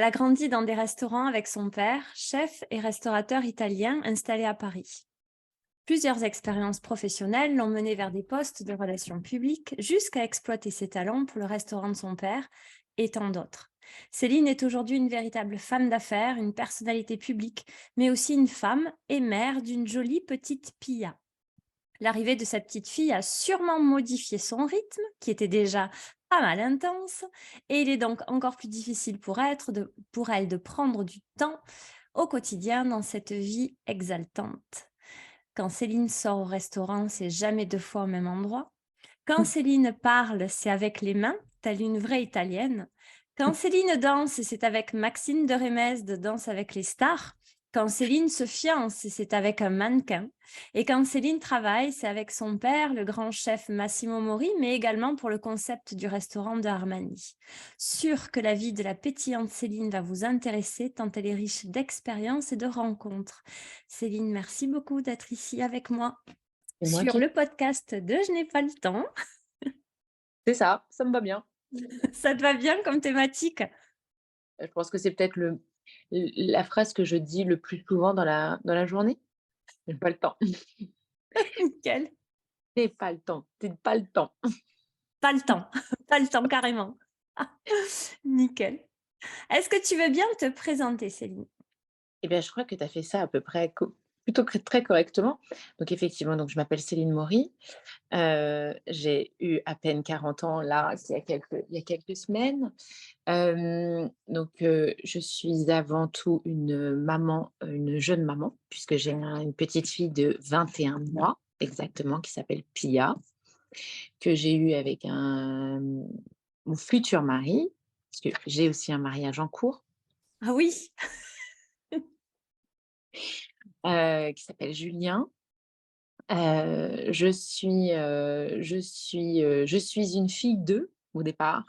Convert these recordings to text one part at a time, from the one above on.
Elle a grandi dans des restaurants avec son père, chef et restaurateur italien installé à Paris. Plusieurs expériences professionnelles l'ont menée vers des postes de relations publiques jusqu'à exploiter ses talents pour le restaurant de son père et tant d'autres. Céline est aujourd'hui une véritable femme d'affaires, une personnalité publique, mais aussi une femme et mère d'une jolie petite Pia. L'arrivée de cette petite fille a sûrement modifié son rythme, qui était déjà pas mal intense, et il est donc encore plus difficile pour elle de prendre du temps au quotidien dans cette vie exaltante. Quand Céline sort au restaurant, c'est jamais deux fois au même endroit. Quand Céline parle, c'est avec les mains, telle une vraie italienne. Quand Céline danse, c'est avec Maxime de Remez de Danse avec les stars. Quand Céline se fiance, c'est avec un mannequin. Et quand Céline travaille, c'est avec son père, le grand chef Massimo Mori, mais également pour le concept du restaurant de Armani. Sûr que la vie de la pétillante Céline va vous intéresser tant elle est riche d'expériences et de rencontres. Céline, merci beaucoup d'être ici avec moi C'est moi sur qui le podcast de Je n'ai pas le temps. c'est ça me va bien. Ça te va bien comme thématique? Je pense que c'est peut-être la phrase que je dis le plus souvent dans la journée. J'ai pas le temps. Nickel. Tu pas le temps, tu pas le temps. Pas le temps, pas le temps carrément. Nickel. Est-ce que tu veux bien te présenter, Céline? Eh bien, je crois que tu as fait ça à peu près plutôt que très correctement. Donc effectivement, donc je m'appelle Céline Maury, j'ai eu à peine 40 ans là, il y a quelques semaines. Je suis avant tout une maman, une jeune maman, puisque j'ai une petite fille de 21 mois exactement qui s'appelle Pia, que j'ai eue avec mon futur mari, parce que j'ai aussi un mariage en cours, Ah oui, qui s'appelle Julien. Je suis une fille d'eux, au départ,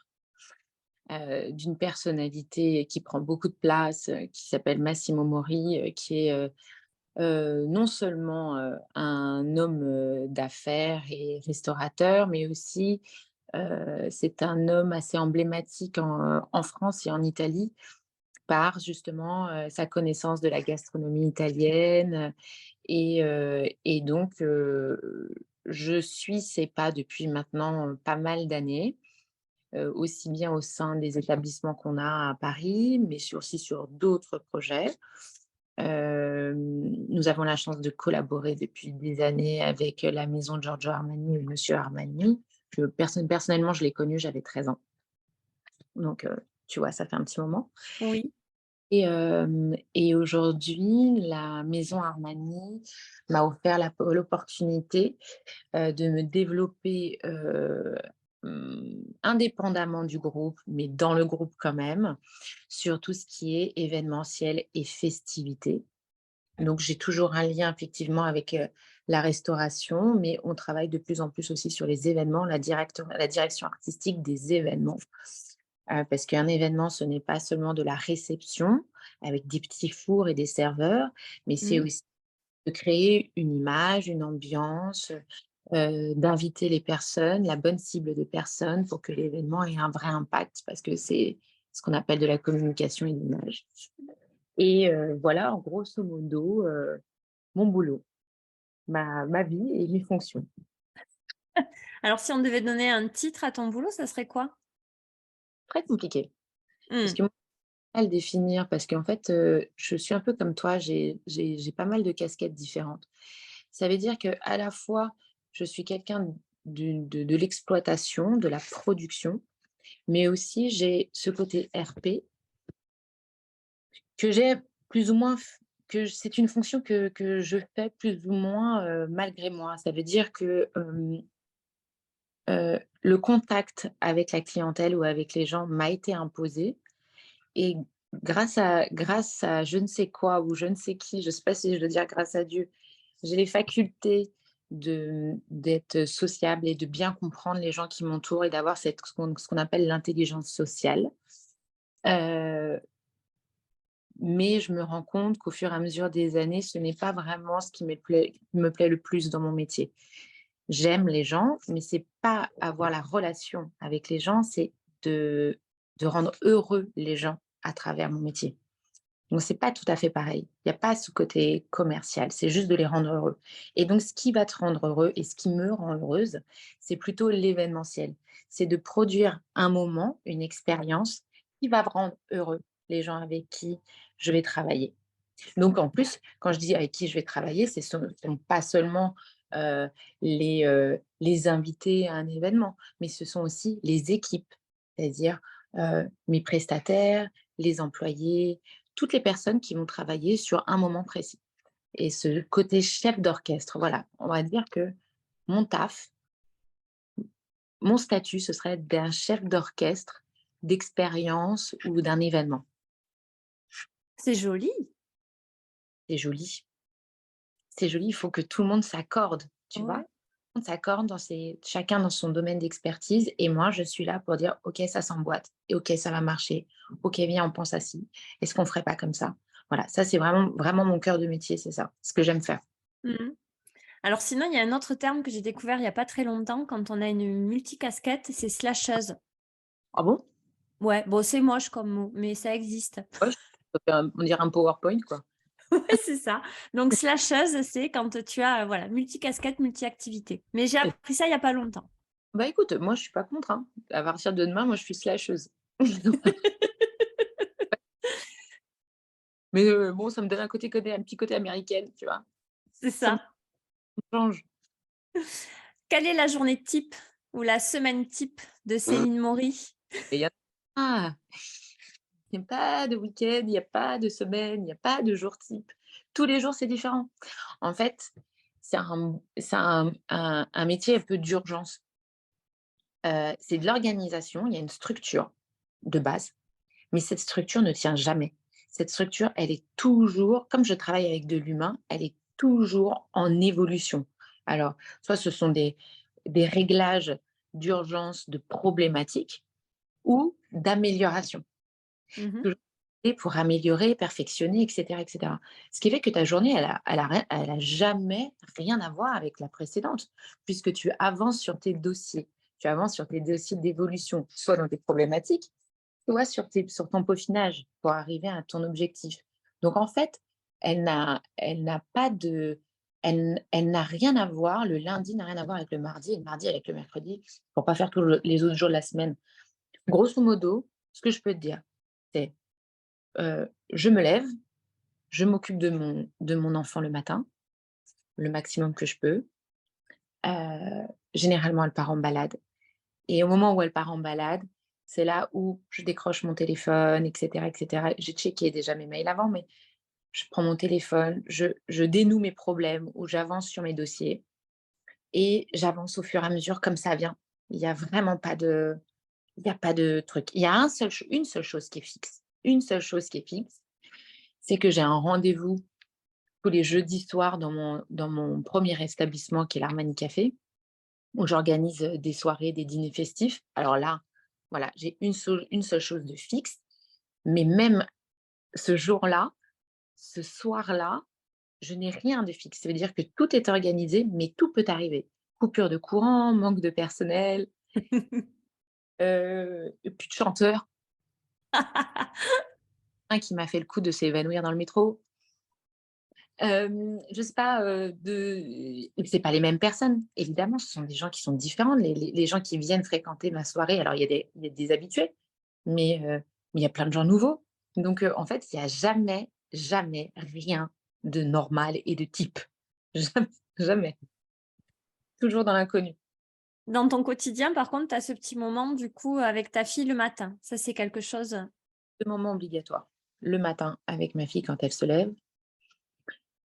d'une personnalité qui prend beaucoup de place, qui s'appelle Massimo Mori, qui est, non seulement, un homme, d'affaires et restaurateur, mais aussi, c'est un homme assez emblématique en France et en Italie par justement, sa connaissance de la gastronomie italienne, et donc je suis ses pas depuis maintenant, pas mal d'années, aussi bien au sein des établissements qu'on a à Paris, mais aussi sur d'autres projets. Nous avons la chance de collaborer depuis des années avec la maison Giorgio Armani et Monsieur Armani. Personnellement, je l'ai connu, j'avais 13 ans. Donc, tu vois, ça fait un petit moment. oui. Et aujourd'hui, la maison Armani m'a offert l'opportunité, de me développer, indépendamment du groupe, mais dans le groupe quand même, sur tout ce qui est événementiel et festivités. Donc j'ai toujours un lien effectivement avec, la restauration, mais on travaille de plus en plus aussi sur les événements, la direction artistique des événements. Parce qu'un événement, ce n'est pas seulement de la réception avec des petits fours et des serveurs, mais c'est Mmh. aussi de créer une image, une ambiance, d'inviter les personnes, la bonne cible de personnes pour que l'événement ait un vrai impact parce que c'est ce qu'on appelle de la communication et de l'image. Et voilà en grosso modo, mon boulot, ma vie et mes fonctions. Alors si on devait donner un titre à ton boulot, ça serait quoi? Très compliqué parce Mmh. que moi, à le définir parce qu'en fait, je suis un peu comme toi, j'ai pas mal de casquettes différentes. Ça veut dire qu'à la fois, je suis quelqu'un de l'exploitation, de la production, mais aussi j'ai ce côté RP que j'ai plus ou moins c'est une fonction que je fais plus ou moins, malgré moi. Ça veut dire que, le contact avec la clientèle ou avec les gens m'a été imposé et grâce à je ne sais quoi ou je ne sais qui, je ne sais pas si je dois dire grâce à Dieu, j'ai les facultés d'être sociable et de bien comprendre les gens qui m'entourent et d'avoir ce qu'on appelle l'intelligence sociale. Heu, mais je me rends compte qu'au fur et à mesure des années, ce n'est pas vraiment ce qui me plaît le plus dans mon métier. J'aime les gens, mais c'est pas avoir la relation avec les gens, c'est de rendre heureux les gens à travers mon métier. Donc, c'est pas tout à fait pareil. Il y a pas ce côté commercial, c'est juste de les rendre heureux. Et donc, ce qui va te rendre heureux et ce qui me rend heureuse, c'est plutôt l'événementiel. C'est de produire un moment, une expérience qui va rendre heureux les gens avec qui je vais travailler. Donc en plus, quand je dis avec qui je vais travailler, ce sont pas seulement, heu, les invités à un événement, mais ce sont aussi les équipes. C'est-à-dire, mes prestataires, les employés, toutes les personnes qui vont travailler sur un moment précis. Et ce côté chef d'orchestre, voilà, on va dire que mon taf, mon statut, ce serait d'un chef d'orchestre, d'expérience ou d'un événement. C'est joli. C'est joli. C'est joli, il faut que tout le monde s'accorde, tu vois? Ouais. Tout le monde s'accorde dans ses chacun dans son domaine d'expertise et moi, je suis là pour dire: «OK, ça s'emboîte et OK, ça va marcher. OK, viens, on pense à ci. Est-ce qu'on ferait pas comme ça?» Voilà, ça, c'est vraiment mon cœur de métier, c'est ça, ce que j'aime faire. Mmh. Alors sinon, il y a un autre terme que j'ai découvert il y a pas très longtemps quand on a une multicasquette, c'est slasheuse. Ah bon? Ouais, bon, c'est moche comme mot, mais ça existe. Ouais, ça fait on dirait un PowerPoint, quoi. Ouais, c'est ça. Donc slasheuse, c'est quand tu as, voilà, multicasquette, multi-activité. Mais j'ai appris ça il y a pas longtemps. Bah, écoute, moi, je suis pas contre, hein. À partir de demain, moi, je suis slasheuse. Mais bon, ça me donne un petit côté américaine, tu vois? C'est Ça me ça. change. Quelle est la journée type ou la semaine type de Céline Maury? Et il y a ah! Il n'y a pas de week-end, il n'y a pas de semaine, il n'y a pas de jour type. Tous les jours, c'est différent. En fait, c'est un métier un peu d'urgence. C'est de l'organisation, il y a une structure de base, mais cette structure ne tient jamais. Cette structure, elle est toujours comme je travaille avec de l'humain, elle est toujours en évolution. Alors, soit ce sont des réglages d'urgence, de problématiques ou d'amélioration. Mmh. Toujours et pour améliorer, perfectionner et cetera et cetera. Ce qui fait que ta journée, elle a jamais rien à voir avec la précédente, puisque tu avances sur tes dossiers. Tu avances sur tes dossiers d'évolution, soit dans tes problématiques, soit sur ton peaufinage pour arriver à ton objectif. Donc en fait, elle n'a pas de elle n'a rien à voir, le lundi n'a rien à voir avec le mardi et le mardi avec le mercredi, pour pas faire tous les autres jours de la semaine. Grosso modo, ce que je peux te dire, c'est je me lève, je m'occupe de mon enfant le matin, le maximum que je peux. Généralement, elle part en balade et au moment où elle part en balade, c'est là où je décroche mon téléphone et cetera et cetera. J'ai checké déjà mes mails avant, mais je prends mon téléphone, je dénoue mes problèmes ou j'avance sur mes dossiers et j'avance au fur et à mesure comme ça vient. Il y a vraiment pas de il y a pas de truc. Il y a une seule chose qui est fixe, une seule chose qui est fixe, c'est que j'ai un rendez-vous tous les jeudis soirs dans mon premier établissement qui est l'Harmonie Café, où j'organise, des soirées, des dîners festifs. Alors là, voilà, j'ai une seule chose de fixe, mais même ce jour-là, ce soir-là, je n'ai rien de fixe. Ça veut dire que tout est organisé, mais tout peut arriver. Coupure de courant, manque de personnel, plus de chanteur, un qui m'a fait le coup de s'évanouir dans le métro. Je sais pas, c'est pas les mêmes personnes, évidemment, ce sont des gens qui sont différents. Les gens qui viennent fréquenter ma soirée, alors il y a des habitués, mais il y a plein de gens nouveaux. Donc en fait, il y a jamais, jamais rien de normal et de type. Jamais, jamais. Toujours dans l'inconnu. Dans ton quotidien, par contre, tu as ce petit moment, du coup, avec ta fille le matin. Ça, c'est quelque chose. 2 moments obligatoires. Le matin avec ma fille quand elle se lève,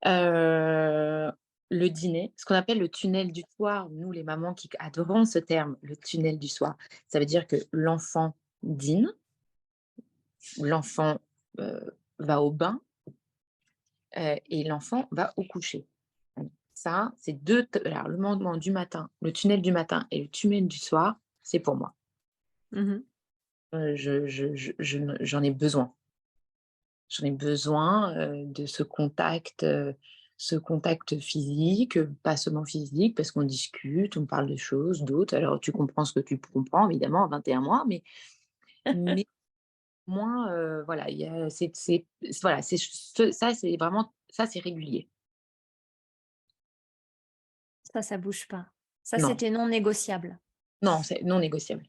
heu, le dîner, ce qu'on appelle le tunnel du soir. Nous, les mamans qui adorons ce terme, le tunnel du soir. Ça veut dire que l'enfant dîne, l'enfant, va au bain, et l'enfant va au coucher. Ça, c'est 2 t alors le moment du matin, le tunnel du matin et le tunnel du soir, c'est pour moi. Mmh. J'en ai besoin. J'en ai besoin, de ce contact physique, pas seulement physique, parce qu'on discute, on parle de choses, d'autres. Alors tu comprends ce que tu comprends évidemment à 21 mois, mais moins, voilà, il y a voilà, ça, c'est vraiment ça, c'est régulier. Ça bouge pas. Ça, Non, c'était non négociable. non, c'est non négociable.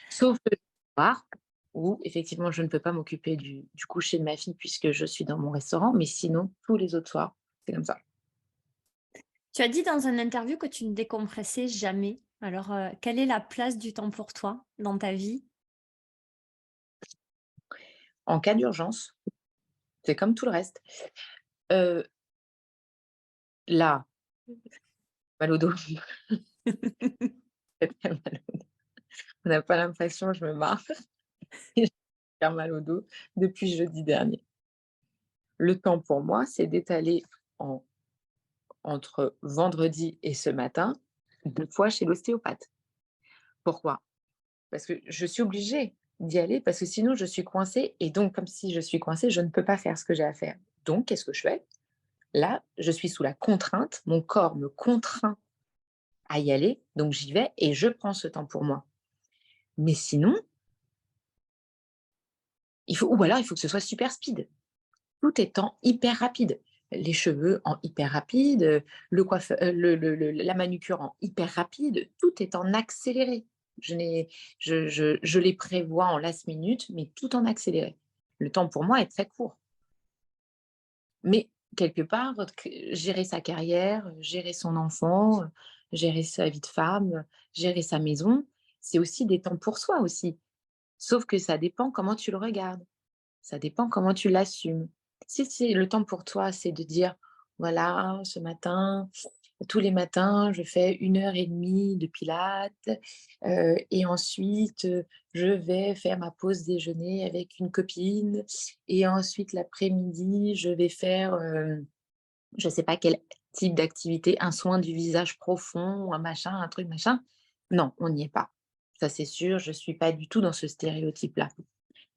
Sauf le soir où effectivement, je ne peux pas m'occuper du coucher de ma fille puisque je suis dans mon restaurant, mais sinon, tous les autres soirs, c'est comme ça. Tu as dit dans une interview que tu ne décompressais jamais. Alors, quelle est la place du temps pour toi dans ta vie? En cas d'urgence, c'est comme tout le reste. Heu, là, mal au dos, j'ai très mal au dos. On n'a pas l'impression, je me marre et j'ai super mal au dos depuis jeudi dernier. Le temps pour moi, c'est d'étaler en entre vendredi et ce matin, 2 fois chez l'ostéopathe. Pourquoi? Parce que je suis obligée d'y aller parce que sinon je suis coincée et donc comme si je suis coincée, je ne peux pas faire ce que j'ai à faire. Donc qu'est-ce que je fais? Là, je suis sous la contrainte, mon corps me contraint à y aller, donc j'y vais et je prends ce temps pour moi. Mais sinon, il faut ou alors il faut que ce soit super speed. Tout étant hyper rapide. Les cheveux en hyper rapide, le coiffeur, la manucure en hyper rapide, tout est en accéléré. Je n'ai je les prévois en last minute, mais tout en accéléré. Le temps pour moi est très court. Mais quelque part, gérer sa carrière, gérer son enfant, gérer sa vie de femme, gérer sa maison, c'est aussi des temps pour soi aussi. Sauf que ça dépend comment tu le regardes. Ça dépend comment tu l'assumes. Si c'est le temps pour toi, c'est de dire: «Voilà, ce matin, tous les matins, je fais 1 heure et demie de pilates, et ensuite, je vais faire ma pause déjeuner avec une copine et ensuite l'après-midi, je vais faire, je ne sais pas quel type d'activité, un soin du visage profond, un machin, un truc machin». Non, on n'y est pas. Ça, c'est sûr, je ne suis pas du tout dans ce stéréotype-là.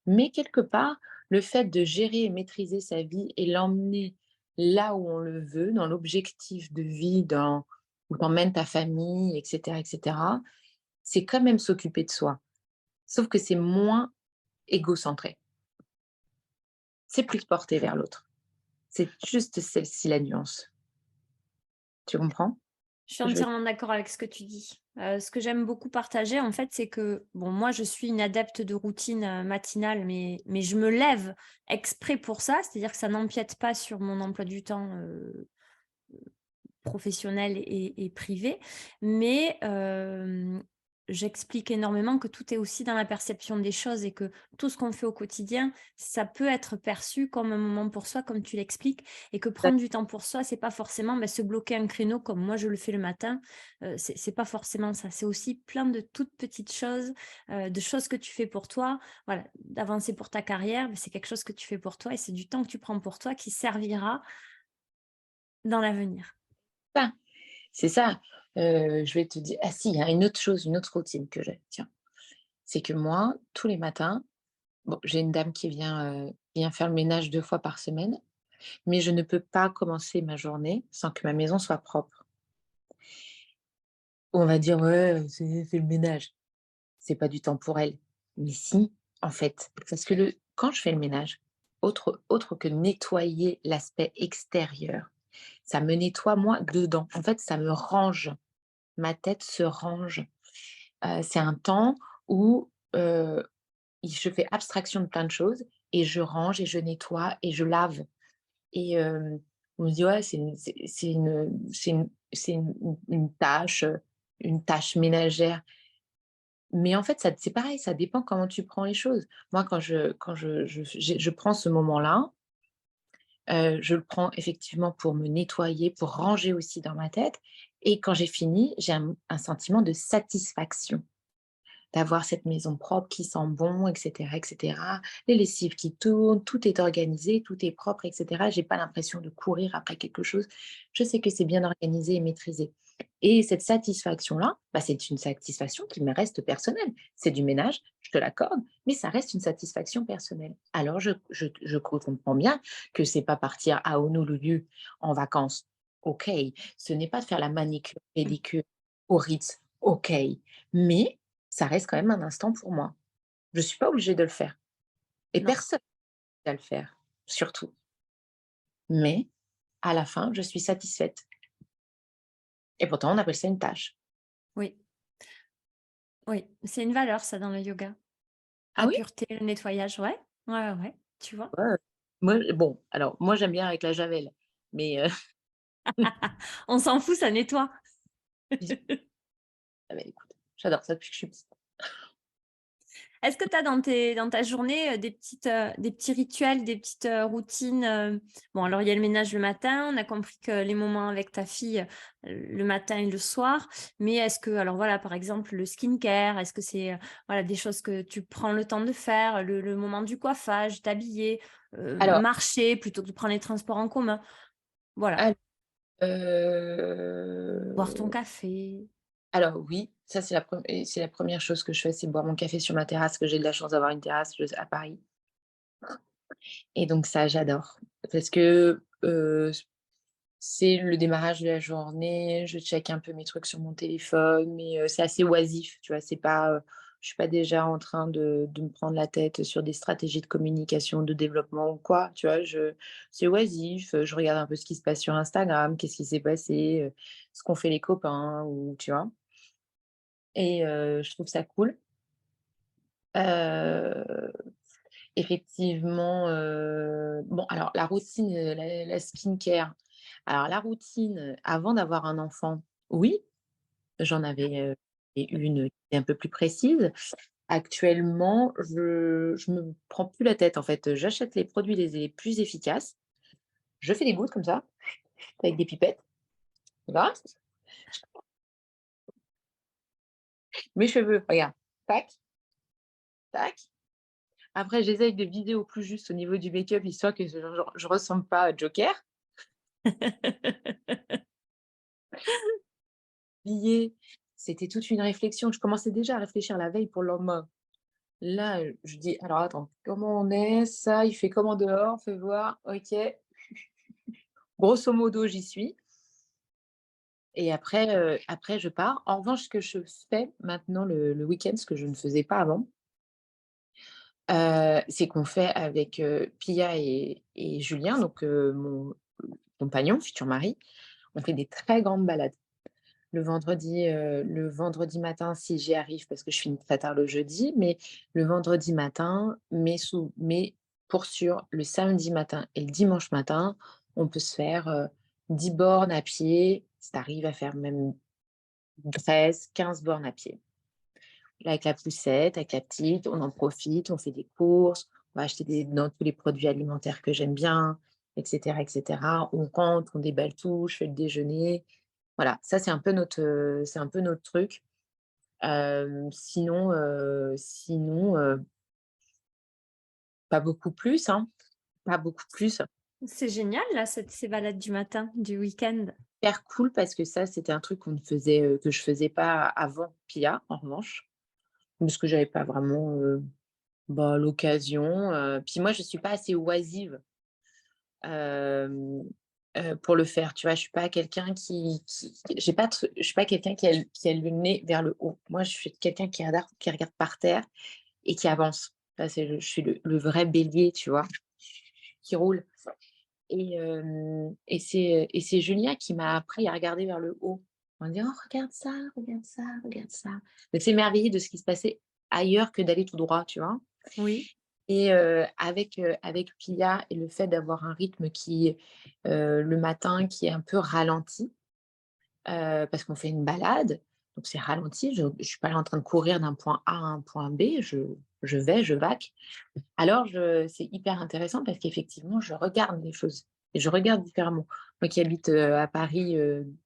Mais quelque part, le fait de gérer et maîtriser sa vie et l'emmener là où on le veut, dans l'objectif de vie, dans où t'emmènes ta famille et cetera, c'est quand même s'occuper de soi. Sauf que c'est moins égocentré. C'est plus porté vers l'autre. C'est juste celle-ci la nuance. Tu comprends Je ce suis que je veux entièrement d'accord avec ce que tu dis. Ce que j'aime beaucoup partager, en fait, c'est que, bon, moi, je suis une adepte de routine, matinale, mais je me lève exprès pour ça, c'est-à-dire que ça n'empiète pas sur mon emploi du temps, professionnel et privé. Mais j'explique énormément que tout est aussi dans la perception des choses et que tout ce qu'on fait au quotidien, ça peut être perçu comme un moment pour soi, comme tu l'expliques, et que prendre du temps pour soi, c'est pas forcément se bloquer un créneau comme moi je le fais le matin. C'est pas forcément ça. C'est aussi plein de toutes petites choses, de choses que tu fais pour toi. Voilà, d'avancer pour ta carrière, mais c'est quelque chose que tu fais pour toi et c'est du temps que tu prends pour toi qui servira dans l'avenir. ça. C'est ça. Je vais te dire ah si, il y a une autre chose, une autre routine que j'ai, tiens. C'est que moi, tous les matins, bon, j'ai une dame qui vient faire le ménage 2 fois par semaine. Mais je ne peux pas commencer ma journée sans que ma maison soit propre. On va dire: «Ouais, c'est le ménage». C'est pas du temps pour elle. Mais si, en fait, parce que quand je fais le ménage, autre que nettoyer l'aspect extérieur, ça me nettoie moi dedans. En fait, ça me range. Ma tête se range. C'est un temps où, je fais abstraction de plein de choses et je range et je nettoie et je lave. Et on me dit: «Ouais, c'est une tâche ménagère». Mais en fait, c'est pareil, ça dépend comment tu prends les choses. Moi, quand je prends ce moment-là, je le prends effectivement pour me nettoyer, pour ranger aussi dans ma tête et quand j'ai fini, j'ai un sentiment de satisfaction. D'avoir cette maison propre qui sent bon et cetera. Les lessives qui tournent, tout est organisé, tout est propre et cetera. J'ai pas l'impression de courir après quelque chose. Je sais que c'est bien organisé et maîtrisé et cette satisfaction-là, bah, c'est une satisfaction qui me reste personnelle. C'est du ménage, je te l'accorde, mais ça reste une satisfaction personnelle. Alors je comprends bien que c'est pas partir à Honolulu en vacances. OK, ce n'est pas de faire la manicure, pédicure au Ritz. OK, mais ça reste quand même un instant pour moi. Je suis pas obligée de le faire. et Non, personne à le faire, surtout. Mais à la fin, je suis satisfaite et pourtant on appelle ça une tâche. oui, oui, c'est une valeur ça dans le yoga. Ah La oui? pureté, le nettoyage, ouais, ouais, ouais, tu vois? Ouais, moi bon, alors moi j'aime bien avec la javel, mais On s'en fout, ça nettoie. ah bah, écoute, j'adore ça depuis que je suis petite. Est-ce que tu as dans ta journée, des petits rituels, des petites, routines, bon alors il y a le ménage le matin, on a compris que les moments avec ta fille, le matin et le soir, mais est-ce que alors voilà, par exemple, le skincare, est-ce que c'est, voilà, des choses que tu prends le temps de faire, le moment du coiffage, t'habiller, Alors marcher plutôt que de prendre les transports en commun? Voilà, al boire ton café. alors oui, ça c'est la première chose que je fais, c'est boire mon café sur ma terrasse, que j'ai de la chance d'avoir une terrasse, à Paris, et donc ça j'adore parce que, c'est le démarrage de la journée, je check un peu mes trucs sur mon téléphone, mais c'est assez oisif, tu vois? C'est pas, je suis pas déjà en train de me prendre la tête sur des stratégies de communication, de développement ou quoi, tu vois? C'est oisif, je regarde un peu ce qui se passe sur Instagram, qu'est-ce qui s'est passé, ce qu'ont fait les copains ou tu vois? Et je trouve ça cool. Heu, effectivement, bon alors la routine, la skincare. Alors la routine, avant d'avoir un enfant, oui, j'en avais, une qui est un peu plus précise. Actuellement, je me prends plus la tête en fait, j'achète les produits les plus efficaces, je fais des gouttes comme ça, avec des pipettes, voilà. Mes cheveux, regarde, tac, tac. Après j'essaye de viser au plus juste au niveau du make-up, histoire que je ressemble pas à Joker. Habillée, c'était toute une réflexion. Je commençais déjà à réfléchir la veille pour le lendemain. Là, je dis: «Alors attends, comment on est? Ça, il fait comment dehors? Fais voir. OK». Grosso modo, j'y suis et après je pars. En revanche, ce que je fais maintenant le week-end, ce que je ne faisais pas avant, c'est qu'on fait avec, Pia et Julien, donc mon compagnon, futur mari, on fait des très grandes balades. Le vendredi matin, si j'y arrive, parce que je finis très tard le jeudi, mais le vendredi matin, mais pour sûr, le samedi matin et le dimanche matin, on peut se faire, 10 bornes à pied. Ça arrive à faire même 13, 15 bornes à pied. Là, avec la poussette, avec la petite, on en profite, on fait des courses, on va acheter dans tous les produits alimentaires que j'aime bien, et cetera, et cetera. On rentre, on déballe tout, je fais le déjeuner. Voilà, ça c'est un peu notre truc. Sinon, pas beaucoup plus, hein, pas beaucoup plus. C'est génial là, ces balades du matin, du week-end. Hyper cool parce que ça, c'était un truc que je faisais pas avant Pia, en revanche, parce que j'avais pas vraiment, bah, l'occasion, puis moi, je suis pas assez oisive, hem, pour le faire, tu vois? Je suis pas quelqu'un qui j'ai pas de je suis pas quelqu'un qui a le nez vers le haut. Moi, je suis quelqu'un qui regarde par terre et qui avance. Ça, je suis le vrai bélier, tu vois? Qui roule et c'est Julien qui m'a appris à regarder vers le haut, en disant: «Oh regarde ça, regarde ça, regarde ça». De s'émerveiller de ce qui se passait ailleurs que d'aller tout droit, tu vois? Oui. Et avec Pia et le fait d'avoir un rythme le matin, qui est un peu ralenti, parce qu'on fait une balade, donc c'est ralenti. Je suis pas là en train de courir d'un point A à un point B, je vaque. Alors c'est hyper intéressant parce qu'effectivement, je regarde les choses et je regarde différemment. Moi qui habite, à Paris,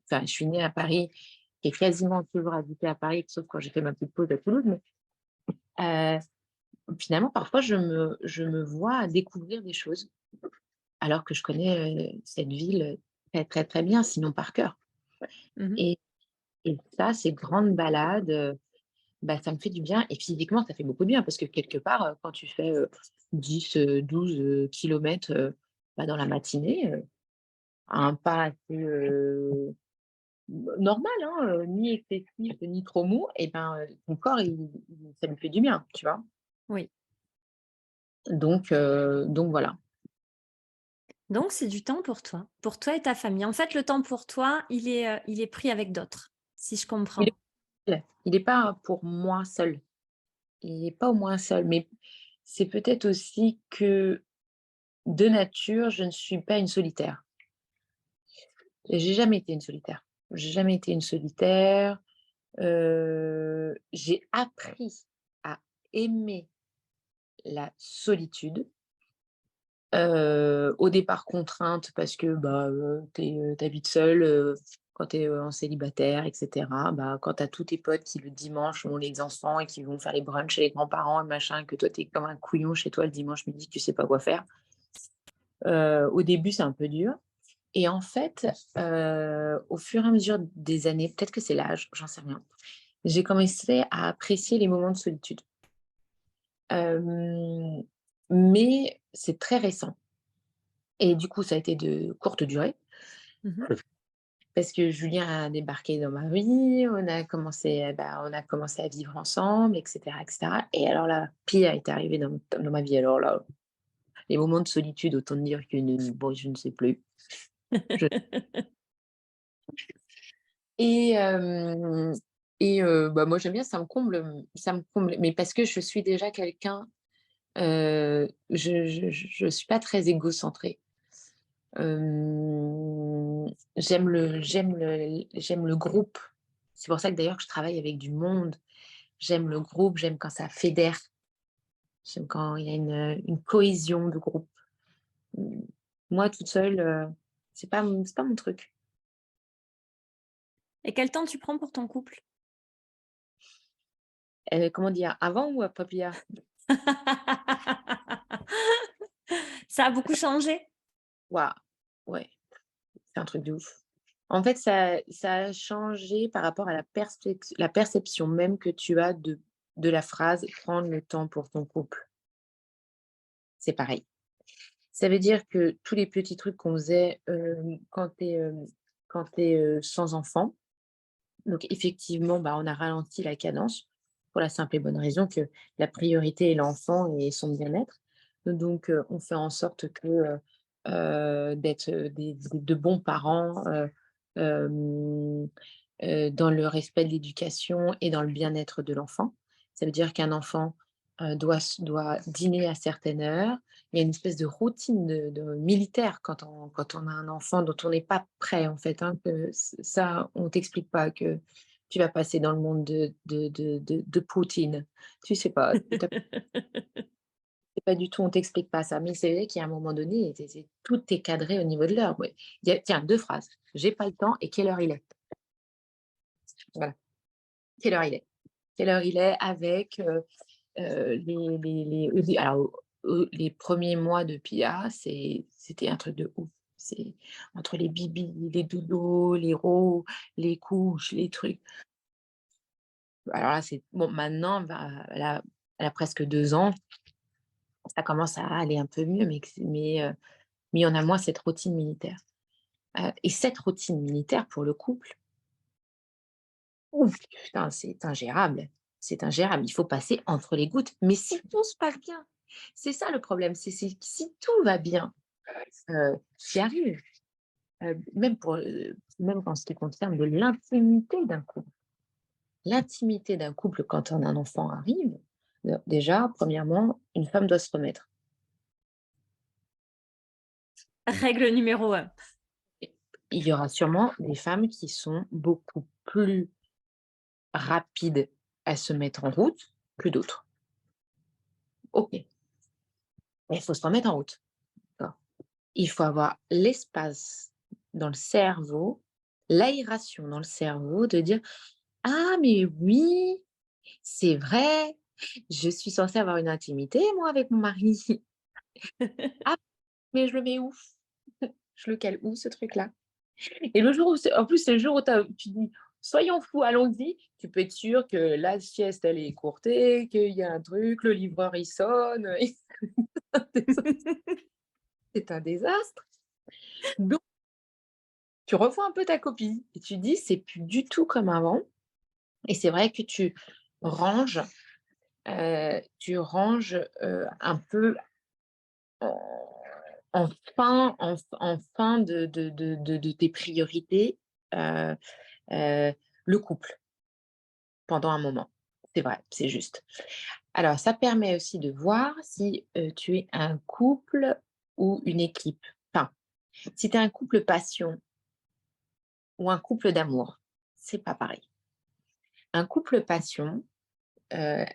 enfin, je suis née à Paris, qui ai quasiment toujours habité à Paris, sauf quand j'ai fait ma petite pause à Toulouse, mais heu, finalement, parfois, je me vois découvrir des choses alors que je connais, cette ville, très, très, très bien, sinon par cœur. Mmh. Et ça, ces grandes balades, bah, ça me fait du bien et physiquement, ça fait beaucoup de bien parce que quelque part, quand tu fais, 10, 12, kilomètres, bah, dans la matinée, à un pas assez, normal, hein, ni excessif, ni trop mou et ben, ton corps ça lui fait du bien, tu vois? Oui. Donc voilà. Donc, c'est du temps pour toi et ta famille. En fait, le temps pour toi, il est pris avec d'autres, si je Il comprends. est pas pour moi seul. Il est pas au moins seul, mais c'est peut-être aussi que de nature, je ne suis pas une solitaire. Et j'ai jamais été une solitaire. J'ai jamais été une solitaire. J'ai appris à aimer la solitude, au départ contrainte parce que, bah, tu habites seule, quand tu es, en célibataire et cetera. Bah, quand tu as tous tes potes qui le dimanche ont les enfants et qui vont faire les brunchs chez les grands-parents et machin, que toi tu es comme un couillon chez toi le dimanche midi, tu sais pas quoi faire. Au début, c'est un peu dur et en fait, au fur et à mesure des années, peut-être que c'est l'âge, j'en sais rien, j'ai commencé à apprécier les moments de solitude. Hem, mais c'est très récent et du coup, ça a été de courte durée Mmh. parce que Julien a débarqué dans ma vie, on a commencé à vivre ensemble et cetera et alors là, Pia est arrivé dans ma vie. Alors là, les moments de solitude, autant dire que ne bon, je ne sais plus. Je et hem bah, moi, j'aime bien, ça me comble, mais parce que je suis déjà quelqu'un, je suis pas très égocentrée. Hem, j'aime le groupe. C'est pour ça que d'ailleurs que je travaille avec du monde. J'aime le groupe, j'aime quand ça fédère, j'aime quand il y a une cohésion de groupe. Mmh, moi toute seule, c'est pas mon truc. Et quel temps tu prends pour ton couple? Comment dire? Avant ou après Pia? Ça a beaucoup changé? Waouh! Ouais, c'est un truc de ouf. En fait, ça a changé par rapport à la perception même que tu as de la phrase: «Prendre le temps pour ton couple». C'est pareil. Ça veut dire que tous les petits trucs qu'on faisait, quand tu es, sans enfant, donc effectivement, bah, on a ralenti la cadence pour la simple et bonne raison que la priorité est l'enfant et son bien-être. Donc on fait en sorte que, d'être, des de bons parents, hem, dans le respect de l'éducation et dans le bien-être de l'enfant. Ça veut dire qu'un enfant, doit dîner à certaines heures. Il y a une espèce de routine de militaire quand on a un enfant dont on n'est pas prêt en fait, hein, que ça, on t'explique pas que tu vas passer dans le monde de Poutine. Tu sais pas, tu pas du tout, on t'explique pas ça. Mais c'est vrai qu'il y a un moment donné, tout est cadré au niveau de l'heure. Ouais. Il y a tiens, 2 phrases: «J'ai pas le temps» et «Quelle heure il est?» Voilà, quelle heure il est? Quelle heure il est avec, alors, les premiers mois de Pia, c'était un truc de ouf. C'est entre les bibis, les doudous, les les couches, les trucs. Alors là, c'est bon, maintenant, bah, elle a presque 2 ans, ça commence à aller un peu mieux, mais on a moins cette routine militaire. Et cette routine militaire pour le couple, ouf, putain, c'est ingérable. C'est ingérable. Il faut passer entre les gouttes. Mais si tout se passe bien, c'est ça le problème, c'est que si tout va bien, tu y arrives. Même en ce qui concerne de l'intimité d'un couple. L'intimité d'un couple quand un enfant arrive, déjà, premièrement, une femme doit se remettre. Règle numéro un. Et il y aura sûrement des femmes qui sont beaucoup plus rapides à se mettre en route que d'autres. OK, mais il faut se remettre en route. D'accord. Il faut avoir l'espace dans le cerveau, l'aération dans le cerveau de dire: «Ah mais oui, c'est vrai, je suis censée avoir une intimité moi avec mon mari. Ah mais je le mets où? Je le cale où ce truc-là?» Et le jour où c'est en plus, c'est le jour où tu dis: «Soyons fous, allons-y», tu peux être sûr que la sieste, elle est écourtée, qu'il y a un truc, le livreur, il sonne, c'est un désastre. Donc tu revois un peu ta copie et tu dis: «C'est plus du tout comme avant» et c'est vrai que tu ranges, tu ranges un peu en, en fin de tes priorités euh, le couple pendant un moment. C'est vrai, c'est juste. Alors, ça permet aussi de voir si tu es un couple ou une équipe. Enfin, si tu es un couple passion ou un couple d'amour, c'est pas pareil. Un couple passion,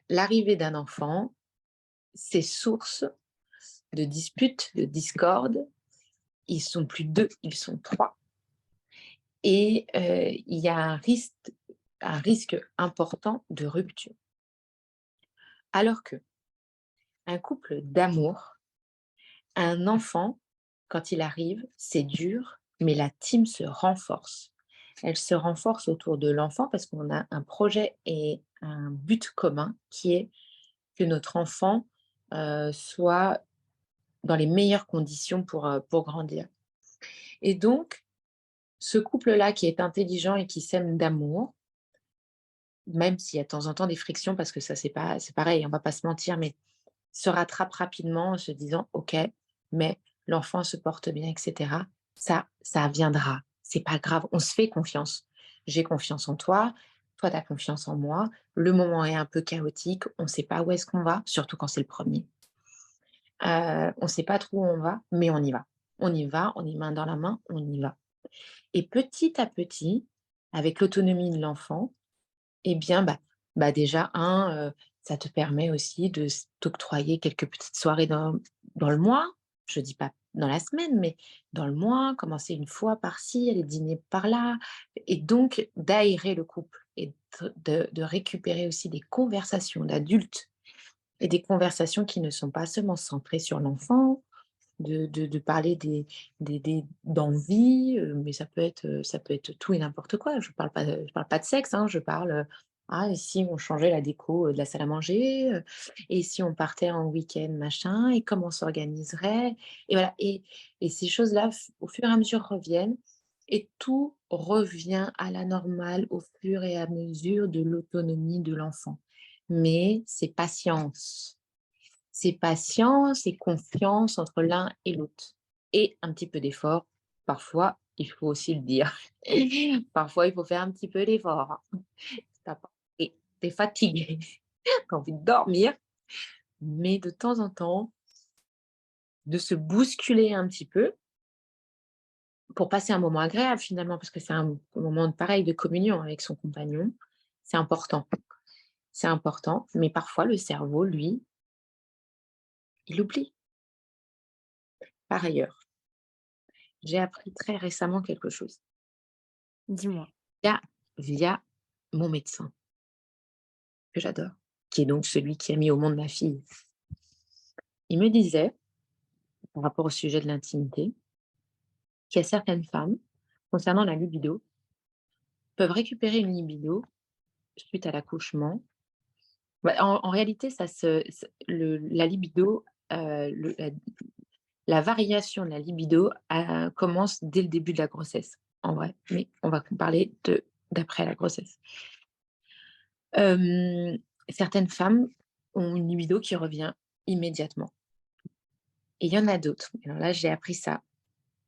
l'arrivée d'un enfant, c'est source de disputes, de discordes. Ils sont plus deux, ils sont trois. Et il y a un risque important de rupture. Alors que un couple d'amour, un enfant, quand il arrive, c'est dur, mais la team se renforce. Elle se renforce autour de l'enfant parce qu'on a un projet et un but commun qui est que notre enfant soit dans les meilleures conditions pour grandir. Et donc, ce couple-là qui est intelligent et qui s'aime d'amour, même s'il y a de temps en temps des frictions, parce que ça, c'est pareil, on va pas se mentir, mais se rattrape rapidement en se disant: «OK, mais l'enfant se porte bien et cetera. Ça viendra. C'est pas grave, on se fait confiance. J'ai confiance en toi, toi tu as confiance en moi. Le moment est un peu chaotique, on sait pas où est-ce qu'on va», surtout quand c'est le premier. On sait pas trop où on va, mais on y va. On y va, on est main dans la main, on y va. Et petit à petit, avec l'autonomie de l'enfant, eh bien, déjà, ça te permet aussi de t'octroyer quelques petites soirées dans le mois. Je dis pas dans la semaine, mais dans le mois, commencer une fois par-ci, aller dîner par-là, et donc d'aérer le couple et de récupérer aussi des conversations d'adultes et des conversations qui ne sont pas seulement centrées sur l'enfant, de parler d'envie, mais ça peut être tout et n'importe quoi. Je parle pas de sexe, hein, je parle, «Ah et si on changeait la déco, de la salle à manger, et si on partait en week-end machin et comment on s'organiserait?» Et voilà, et ces choses-là, au fur et à mesure reviennent, et tout revient à la normale au fur et à mesure de l'autonomie de l'enfant. Mais c'est patience. C'est patience et confiance entre l'un et l'autre, et un petit peu d'effort. Parfois, il faut aussi le dire. Parfois, il faut faire un petit peu d'effort. Tu pas et tu es fatigué, tu as envie de dormir, mais de temps en temps, de se bousculer un petit peu pour passer un moment agréable finalement, parce que c'est un moment pareil de communion avec son compagnon. C'est important, c'est important, mais parfois le cerveau, lui, il oublie. Par ailleurs, j'ai appris très récemment quelque chose. Dis-moi. Via via mon médecin, que j'adore, qui est donc celui qui a mis au monde ma fille. Il me disait, par rapport au sujet de l'intimité, qu'il y a certaines femmes, concernant la libido, peuvent récupérer une libido suite à l'accouchement. Bah, en réalité, ça se s le la libido, le la variation de la libido, commence dès le début de la grossesse, en vrai, mais on va parler d'après la grossesse. Hem, Certaines femmes ont une libido qui revient immédiatement. Et il y en a d'autres. Alors là, j'ai appris ça.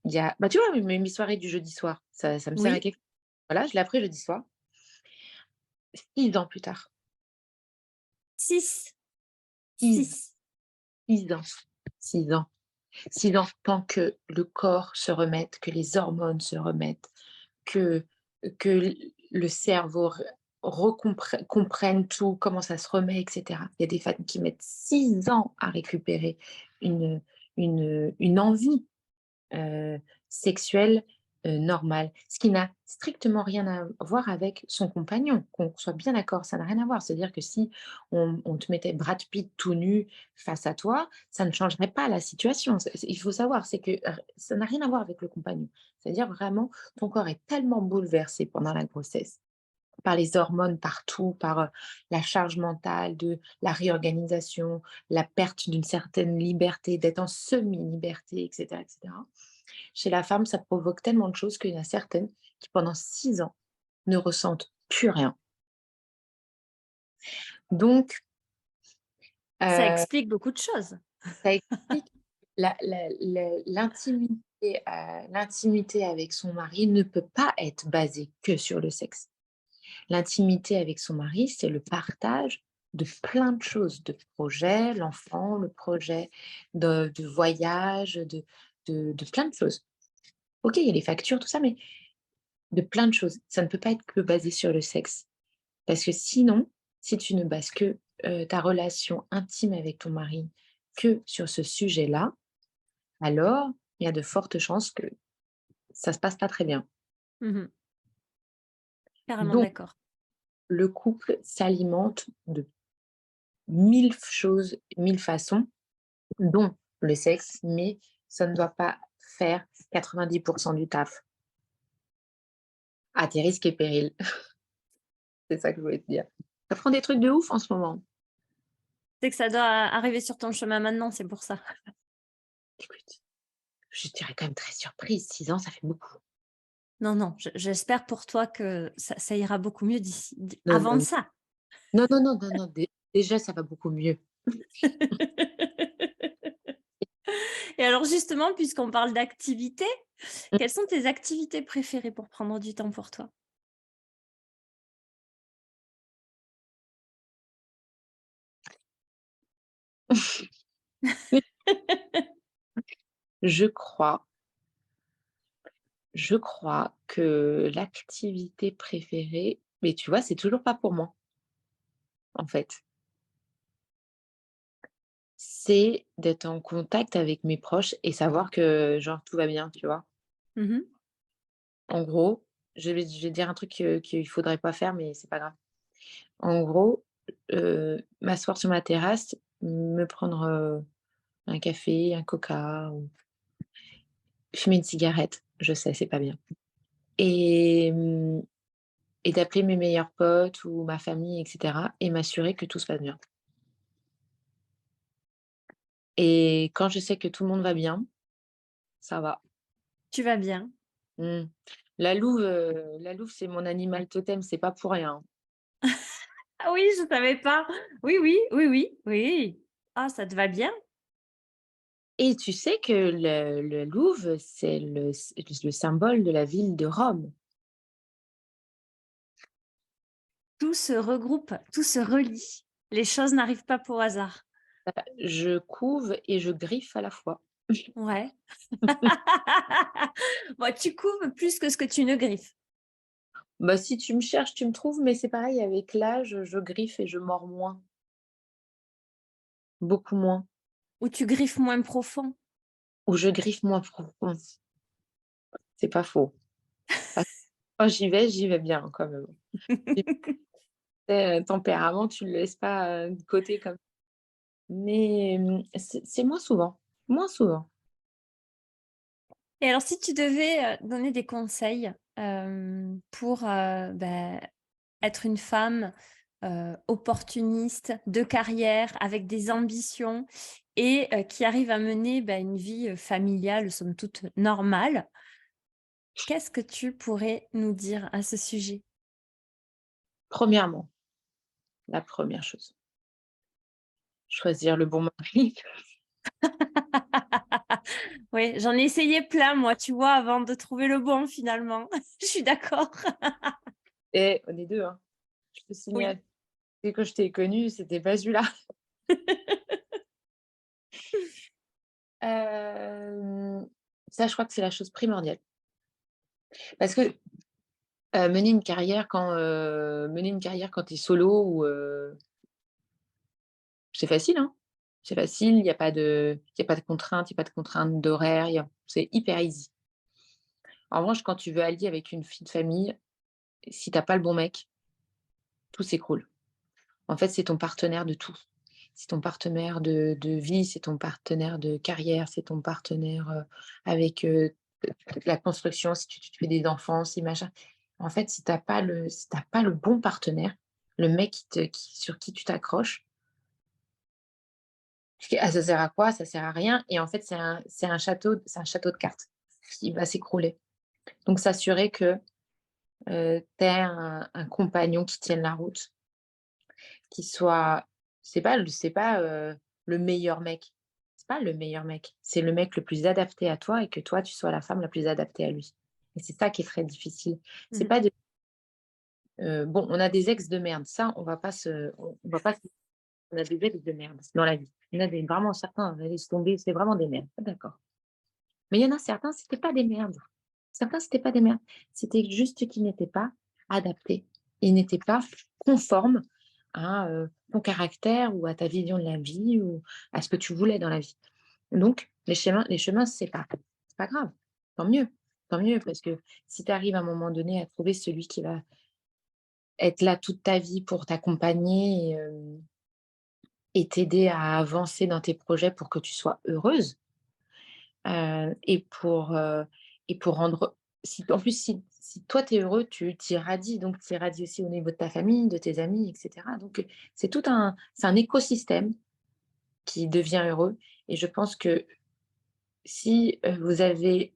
Il y a tu vois, mes soirées du jeudi soir, ça me sert à Oui, quelque chose. Voilà, je l'ai appris jeudi soir, 6 ans plus tard. 6, 6 6. 6 ans, 6 ans, 6 ans, tant que le corps se remette, que les hormones se remettent, que le cerveau comprenne tout, comment ça se remet, et cetera. Il y a des femmes qui mettent 6 ans à récupérer une une envie heu, sexuelle, normale. Ce qui n'a strictement rien à voir avec son compagnon, qu'on soit bien d'accord, ça n'a rien à voir. C'est-à-dire que si on te mettait Brad Pitt tout nu face à toi, ça ne changerait pas la situation. Il faut savoir, c'est que ça n'a rien à voir avec le compagnon. C'est-à-dire vraiment, ton corps est tellement bouleversé pendant la grossesse, par les hormones partout, par, la charge mentale de la réorganisation, la perte d'une certaine liberté, d'être en semi-liberté, et cetera. Chez la femme, ça provoque tellement de choses qu'il y en a certaines qui, pendant 6 ans, ne ressentent plus rien. Donc Ça Heu, explique beaucoup de choses. Ça explique l'intimité avec son mari ne peut pas être basée que sur le sexe. L'intimité avec son mari, c'est le partage de plein de choses, de projets, l'enfant, le projet de voyage, de plein de choses. OK, il y a les factures, tout ça, mais de plein de choses. Ça ne peut pas être que basé sur le sexe. Parce que sinon, si tu ne bases que, ta relation intime avec ton mari que sur ce sujet-là, alors il y a de fortes chances que ça se passe pas très bien. Mmh. Carrément Donc d'accord. le couple s'alimente de 1000 choses, 1000 façons, dont le sexe, mais ça ne doit pas faire 90 du taf, à tes risques et périls. C'est ça que je voulais te dire. Ça prend des trucs de ouf en ce moment. C'est que ça doit arriver sur ton chemin maintenant, c'est pour ça. Écoute, je dirais quand même très surprise, 6 ans, ça fait beaucoup. Non, non, j'espère pour toi que ça ira beaucoup mieux d'ici Non, avant non, de ça. non, non, non, non, non, déjà ça va beaucoup mieux. Et alors justement, puisqu'on parle d'activités, quelles sont tes activités préférées pour prendre du temps pour toi? Je crois je crois que l'activité préférée, mais tu vois, c'est toujours pas pour moi, en fait. C'est d'être en contact avec mes proches et savoir que, genre, tout va bien, tu vois? Mmh mh. En gros, je vais dire un truc, qu'il faudrait pas faire, mais c'est pas grave. En gros, m'asseoir sur ma terrasse, me prendre, un café, un coca ou fumer une cigarette. Je sais, c'est pas bien et et d'appeler mes meilleurs potes ou ma famille et cetera et m'assurer que tout se passe bien et quand je sais que tout le monde va bien, ça va. Tu vas bien? Mmh. La louve, c'est mon animal totem, c'est pas pour rien. Ah oui, je savais pas. Oui, oui, oui, oui, oui. Ah, ça te va bien? Et tu sais que le Louvre, c'est le symbole de la ville de Rome. Tout se regroupe, tout se relie. Les choses n'arrivent pas pour hasard. Je couve et je griffe à la fois. Ouais. Bon, tu couves plus que ce que tu ne griffes. Bah, si tu me cherches, tu me trouves, mais c'est pareil avec l'âge, je griffe et je mords moins, beaucoup moins, Ou tu griffes moins profond. ou je griffe moins profond. C'est pas faux. Parce que quand j'y vais bien quand même. Tu sais, tempérament, tu le laisses pas, de côté comme mais c'est moins souvent. Et alors si tu devais, donner des conseils, pour, être une femme, opportuniste, de carrière, avec des ambitions et qui arrive à mener, une vie, familiale somme toute normale, qu'est-ce que tu pourrais nous dire à ce sujet? Premièrement, la première chose, choisir le bon mari. Oui, j'en ai essayé plein moi, tu vois, avant de trouver le bon finalement. Je suis d'accord. Et on est 2, hein. Je te Oui. signale. Dès que je t'ai connu, c'était pas celui-là. Hem, Ça, je crois que c'est la chose primordiale. Parce que, mener une carrière quand tu es solo ou, c'est facile, hein. C'est facile, il y a pas de contraintes, il y a pas de contraintes d'horaire, il y a c'est hyper easy. En revanche, quand tu veux allier avec une vie de famille, si tu as pas le bon mec, tout s'écroule. En fait, c'est ton partenaire de tout. C'est ton partenaire de vie, c'est ton partenaire de carrière, c'est ton partenaire, avec, la construction, si tu fais des enfants, si machin. En fait, si tu pas le bon partenaire, le mec sur qui tu t'accroches, «Ah ça sert à quoi? Ça sert à rien» et en fait, c'est un château de cartes qui va s'écrouler. Donc s'assurer que, tu aies un compagnon qui tienne la route, qui soit c'est pas, le meilleur mec. C'est pas le meilleur mec, c'est le mec le plus adapté à toi et que toi, tu sois la femme la plus adaptée à lui. Et c'est ça qui est très difficile. C'est Mhm. pas de bon, on a des ex de merde, ça, on va pas se on a des ex de merde dans la vie. Il y en a des vraiment certains, laisse tomber, c'est vraiment des merdes, d'accord. Mais il y en a certains, c'était pas des merdes. Certains, c'était pas des merdes. C'était juste qu'ils n'étaient pas adaptés. Ils n'étaient pas conformes à, ton caractère ou à ta vision de la vie ou à ce que tu voulais dans la vie. Donc les chemins se séparent. C'est pas grave, tant mieux parce que si tu arrives à un moment donné à trouver celui qui va être là toute ta vie pour t'accompagner et t'aider à avancer dans tes projets pour que tu sois heureuse, Heu et pour, heu et pour rendre si en plus, si toi tu es heureux, tu t'irradies, donc tu irradies aussi au niveau de ta famille, de tes amis et cetera. Donc, c'est un écosystème qui devient heureux et je pense que si, vous avez,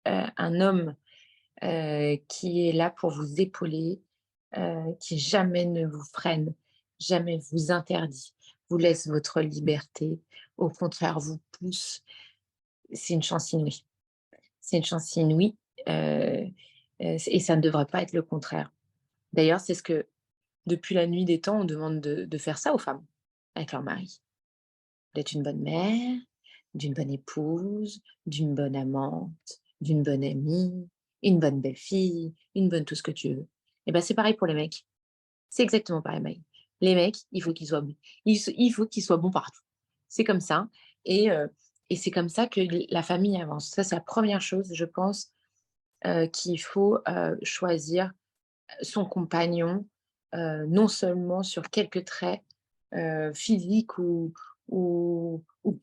un homme, qui est là pour vous épauler, qui jamais ne vous freine, jamais vous interdit, vous laisse votre liberté, au contraire vous pousse, c'est une chance inouïe. C'est une chance inouïe, heu et ça ne devrait pas être le contraire. D'ailleurs, c'est ce que depuis la nuit des temps, on demande de faire ça aux femmes, avec leur mari. D'être une bonne mère, d'une bonne épouse, d'une bonne amante, d'une bonne amie, une bonne belle-fille, une bonne tout ce que tu veux. Et ben, c'est pareil pour les mecs. C'est exactement pareil, mec. Les mecs, il faut qu'ils soient bons. Il faut qu'ils soient bons partout. C'est comme ça et heu et c'est comme ça que la famille avance. Ça, c'est la première chose, je pense, qu'il faut, choisir son compagnon, non seulement sur quelques traits, physiques ou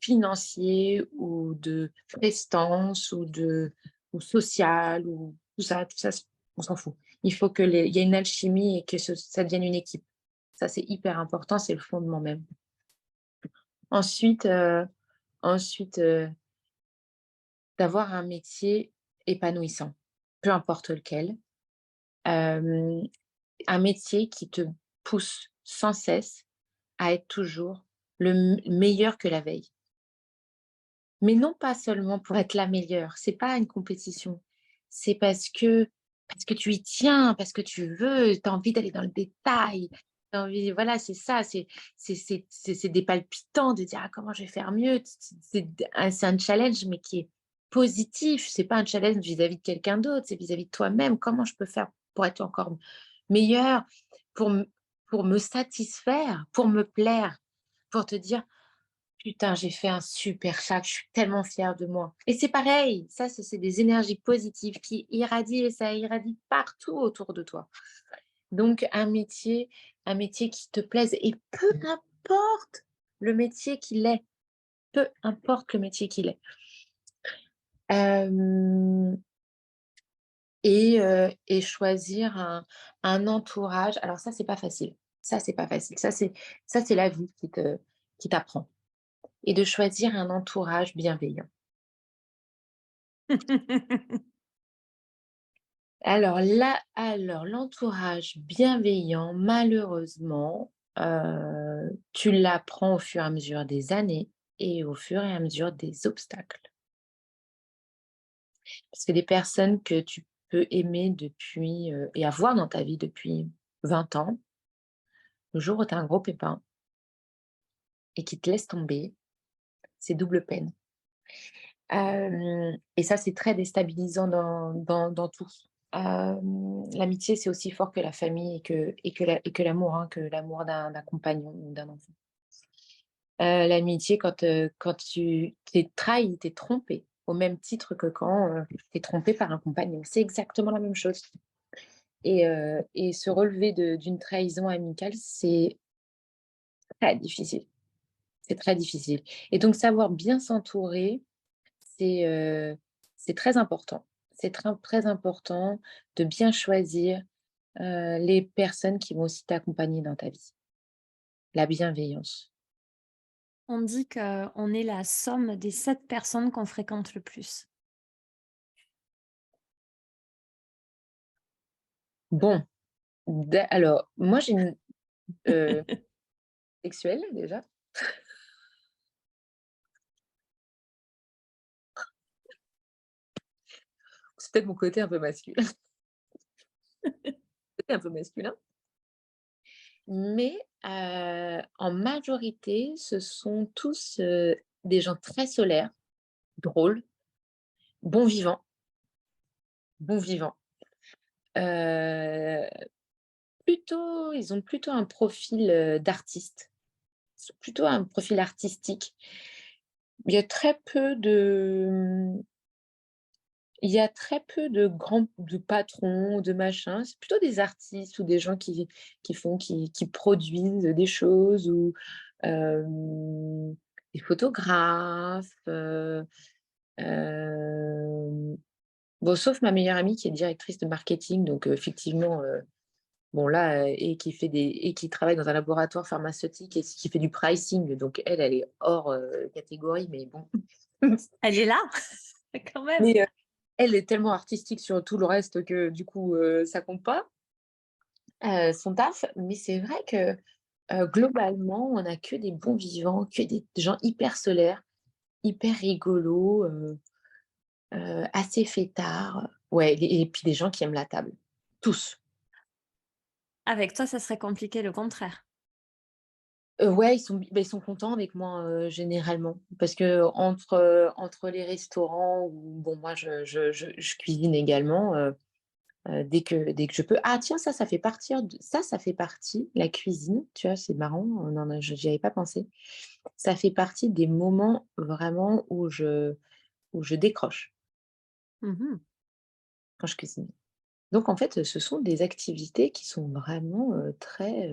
financiers ou de prestance ou social ou tout ça, on s'en fout. Il faut il y ait une alchimie et que ça devienne une équipe. Ça, c'est hyper important, c'est le fondement même. Ensuite, ensuite, d'avoir un métier épanouissant, peu importe lequel. Hem, un métier qui te pousse sans cesse à être toujours meilleur que la veille. Mais non pas seulement pour être la meilleure, c'est pas une compétition. C'est parce que tu y tiens, parce que tu veux, tu as envie d'aller dans le détail, tu envie voilà, c'est ça, c'est des palpitants de dire: «Ah comment je vais faire mieux?» c'est un challenge mais qui est positif, c'est pas un challenge vis-à-vis de quelqu'un d'autre, c'est vis-à-vis de toi-même. Comment je peux faire pour être encore meilleure, pour m pour me satisfaire, pour me plaire, pour te dire: Putain, j'ai fait un super sac, je suis tellement fière de moi. Et c'est pareil, ça, c'est des énergies positives qui irradient et ça irradie partout autour de toi. Donc un métier qui te plaise et peu importe le métier qu'il est, peu importe le métier qu'il est. Hem et choisir un entourage alors ça, c'est pas facile. Ça, c'est pas facile. Ça, c'est la vie qui t'apprend et de choisir un entourage bienveillant. L'entourage bienveillant, malheureusement, tu l'apprends au fur et à mesure des années et au fur et à mesure des obstacles. Parce que des personnes que tu peux aimer depuis, et avoir dans ta vie depuis 20 ans, le jour où tu as un gros pépin et qu'ils te laissent tomber, c'est double peine. Et ça, c'est très déstabilisant dans tout. L'amitié, c'est aussi fort que la famille et que l'amour, hein, que l'amour d'un compagnon ou d'un enfant. L'amitié quand tu t'es trahi, tu trompé, au même titre que quand, tu trompé par un compagnon. C'est exactement la même chose et se relever d'une trahison amicale, c'est très difficile. C'est très difficile et donc savoir bien s'entourer, c'est, heu, c'est très important. C'est très important de bien choisir, les personnes qui vont aussi t'accompagner dans ta vie. La bienveillance. On dit qu'on est la somme des 7 personnes qu'on fréquente le plus. Bon, moi j'ai une, heu, sexuelle déjà. C'est peut-être mon côté un peu masculin, côté un peu masculin. Mais en majorité, ce sont tous, des gens très solaires, drôles, bons vivants, bons vivants. Heu, ils ont plutôt un profil, d'artiste. Ils ont plutôt un profil artistique. Il y a très peu de, il y a très peu de patrons, de machins. C'est plutôt des artistes ou des gens qui produisent des choses ou, hem, des photographes, hem, bon, sauf ma meilleure amie qui est directrice de marketing, donc effectivement, bon là, et qui travaille dans un laboratoire pharmaceutique et qui fait du pricing, donc elle, elle est hors, catégorie, mais bon. Elle est là, quand même. Mais elle est tellement artistique sur tout le reste que du coup, ça compte pas, son taf. Mais c'est vrai que, globalement, on a que des bons vivants, que des gens hyper solaires, hyper rigolos, assez fêtards. Ouais, et puis des gens qui aiment la table. Tous. Avec toi, ça serait compliqué le contraire. Ouais, ils sont contents avec moi, généralement. Parce qu'entre, entre les restaurants où bon, moi je cuisine également, dès que je peux. Ah tiens, ça fait partie, la cuisine, tu vois? C'est marrant, on en a j'y avais pas pensé. Ça fait partie des moments vraiment où je décroche Mmh. quand je cuisine. Donc en fait, ce sont des activités qui sont vraiment, très,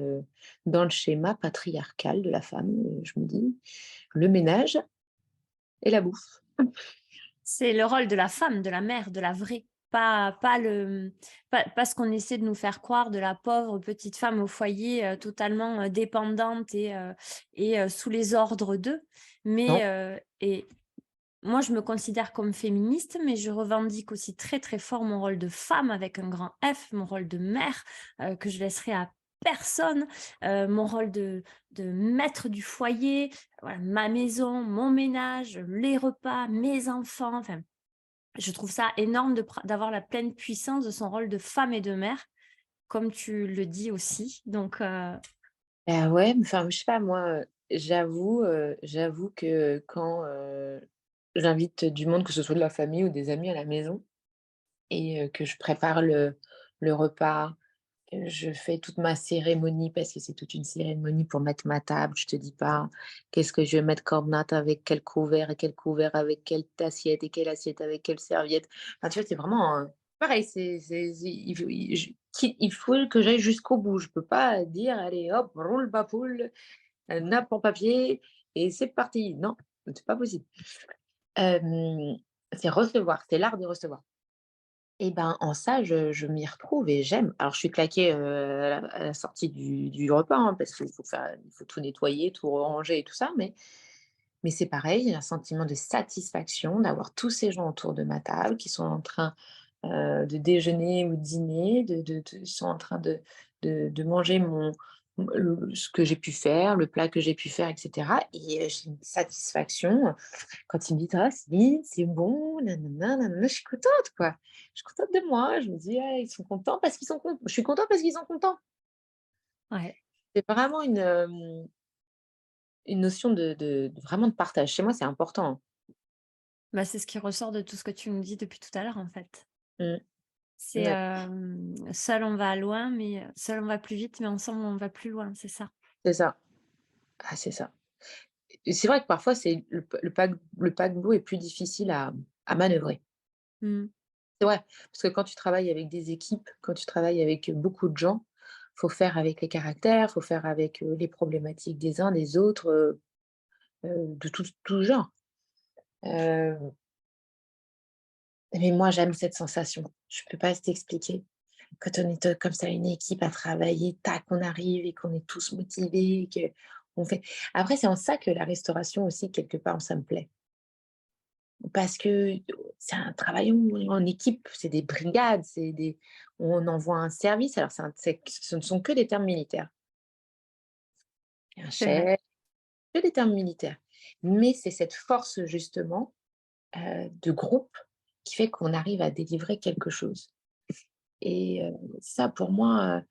dans le schéma patriarcal de la femme, je me dis: «Le ménage et la bouffe». C'est le rôle de la femme, de la mère, de la vraie, pas ce qu'on essaie de nous faire croire de la pauvre petite femme au foyer, totalement, dépendante et sous les ordres d'eux. Non, Et moi, je me considère comme féministe, mais je revendique aussi très, très fort mon rôle de femme avec un grand F, mon rôle de mère, que je laisserai à personne, mon rôle de maître du foyer, voilà, ma maison, mon ménage, les repas, mes enfants, enfin, je trouve ça énorme d'avoir la pleine puissance de son rôle de femme et de mère, comme tu le dis aussi. Donc, bah, ouais, mais enfin, je sais pas moi, j'avoue que quand, j'invite du monde, que ce soit de la famille ou des amis à la maison et que je prépare le repas, que je fais toute ma cérémonie parce que c'est toute une cérémonie pour mettre ma table. Je te dis pas qu'est-ce que je vais mettre comme natte avec quel couvert et quel couvert avec quelle assiette et quelle assiette avec quelle serviette. Enfin, tu vois, c'est vraiment, pareil, il faut que j'aille jusqu'au bout. Je peux pas dire: «Allez hop, roule ma poule, nappe en papier et c'est parti». Non, c'est pas possible. Hem, c'est recevoir, c'est l'art de recevoir. Et ben, en ça, je m'y retrouve et j'aime. Alors je suis claquée, à la sortie du repas, hein, parce il faut tout nettoyer, tout ranger et tout ça, mais c'est pareil, un sentiment de satisfaction d'avoir tous ces gens autour de ma table qui sont en train, de déjeuner ou de dîner, ils sont en train de manger ce que j'ai pu faire, le plat que j'ai pu faire et cetera, et j'ai une satisfaction quand ils me disent: «Ah c'est bon, nanana, nanana», je suis contente, quoi. Je suis contente de moi, je me dis: «Ah, ils sont contents parce qu'ils sont contents, je suis contente parce qu'ils sont contents». ouais, C'est vraiment une notion vraiment de partage. Chez moi, c'est important, hein. bah, c'est ce qui ressort de tout ce que tu me dis depuis tout à l'heure, en fait. Mmh. C'est, Ouais, seul on va loin, mais seul on va plus vite, mais ensemble on va plus loin, c'est ça. c'est ça. Ah, c'est ça. Et c'est vrai que parfois, c'est le paquebot est plus difficile à manœuvrer. Mmh. C'est vrai, parce que quand tu travailles avec des équipes, quand tu travailles avec beaucoup de gens, faut faire avec les caractères, faut faire avec, les problématiques des uns, des autres, de tout genre. Heu, mais moi, j'aime cette sensation. Je peux pas t'expliquer. Quand on est, comme ça, une équipe à travailler, tac, on arrive et qu'on est tous motivés, qu'on fait après, c'est en ça que la restauration aussi, quelque part, ça me plaît. Parce que, c'est un travail en équipe, c'est des brigades, on envoie un service. Alors ce ne sont que des termes militaires. Il y a un C'est vrai. chef, que des termes militaires. Mais c'est cette force justement, de groupe qui fait qu'on arrive à délivrer quelque chose. Et ça pour moi,